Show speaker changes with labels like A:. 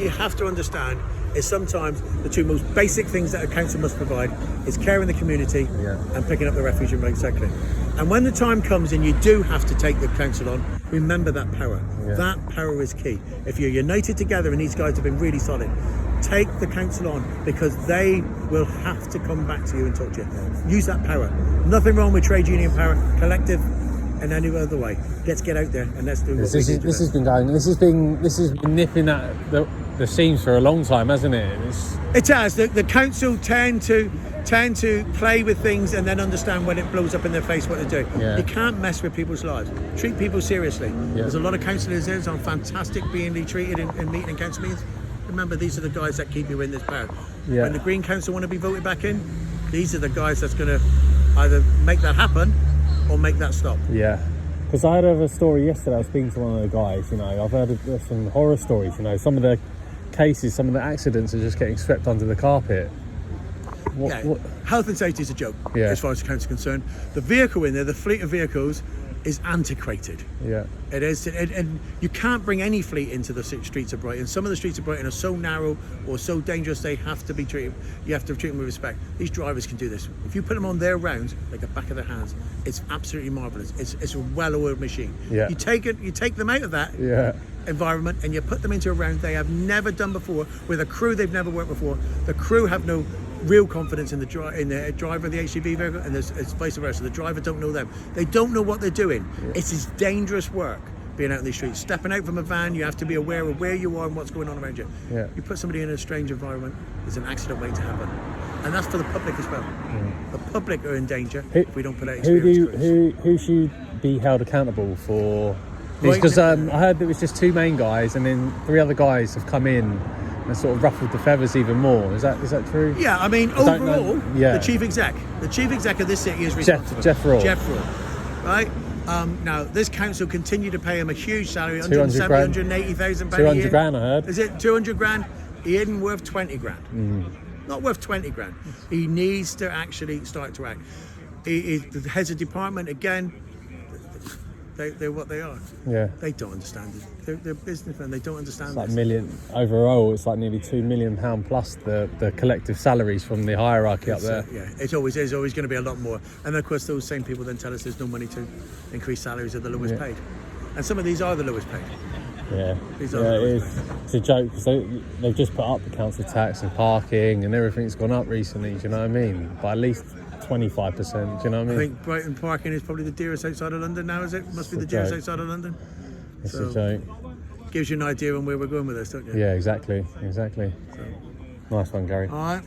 A: You have to understand is sometimes the two most basic things that a council must provide is care in the community and picking up the refuse and recycling. And when the time comes and you do have to take the council on, remember that power. That power is key. If you're united together, and these guys have been really solid, take the council on, because they will have to come back to you and talk to you. Use that power. Nothing wrong with trade union power, collective and any other way. Let's get out there and let's do what we do.
B: This has been nipping at the seams for a long time, hasn't it?
A: It has. The council tend to play with things and then understand when it blows up in their face what they're doing. You can't mess with people's lives. Treat people seriously. There's a lot of councillors there on fantastic being treated in meeting and council meetings. Remember, these are the guys that keep you in this power. When the Green Council want to be voted back in, these are the guys that's going to either make that happen or make that stop.
B: Because I heard of a story yesterday. I was speaking to one of the guys. I've heard of some horror stories. Some of the cases, some of the accidents are just getting swept under the carpet. What?
A: Health and safety is a joke as far as the council is concerned. The vehicle in there, the fleet of vehicles, is antiquated. It is, and you can't bring any fleet into the streets of Brighton. Some of the streets of Brighton are so narrow or so dangerous they have to be treated. You have to treat them with respect. These drivers can do this. If you put them on their rounds like the back of their hands, it's absolutely marvelous. It's a well-oiled machine. You take them out of that environment and you put them into a round they have never done before with a crew they've never worked before. The crew have no real confidence in the driver of the HGV vehicle, and it's vice versa. The driver don't know them. They don't know what they're doing. It is dangerous work being out in these streets. Stepping out from a van, you have to be aware of where you are and what's going on around you. You put somebody in a strange environment, there's an accident waiting to happen, and that's for the public as well. The public are in danger if we don't put out experienced crews.
B: Who should be held accountable for this? Because I heard there was just two main guys, and then three other guys have come in and sort of ruffled the feathers even more. Is that true?
A: Yeah, I mean, overall, the chief exec of this city is responsible.
B: Jeff Raw,
A: right? Now, this council continue to pay him a huge salary, 180,000 pounds a year. 200
B: grand, I heard.
A: Is it 200 grand? He isn't worth 20 grand. Not worth 20 grand. He needs to actually start to act. The heads of department, again, they're what they are. They don't understand it. They're businessmen. They don't understand
B: this. Overall, it's like nearly £2 million plus the collective salaries from the hierarchy up there.
A: It's always going to be a lot more. And of course, those same people then tell us there's no money to increase salaries of the lowest paid. And some of these are the lowest paid. It's a joke because they've just put up the council tax and parking and everything's gone up recently. Do you know what I mean? By at least 25%. Do you know what I mean? I think Brighton parking is probably the dearest outside of London now, is it? Must be the dearest outside of London.
B: It's a joke.
A: Gives you an idea on where we're going with this, don't you?
B: Yeah, exactly. Nice one, Gary.
A: All right.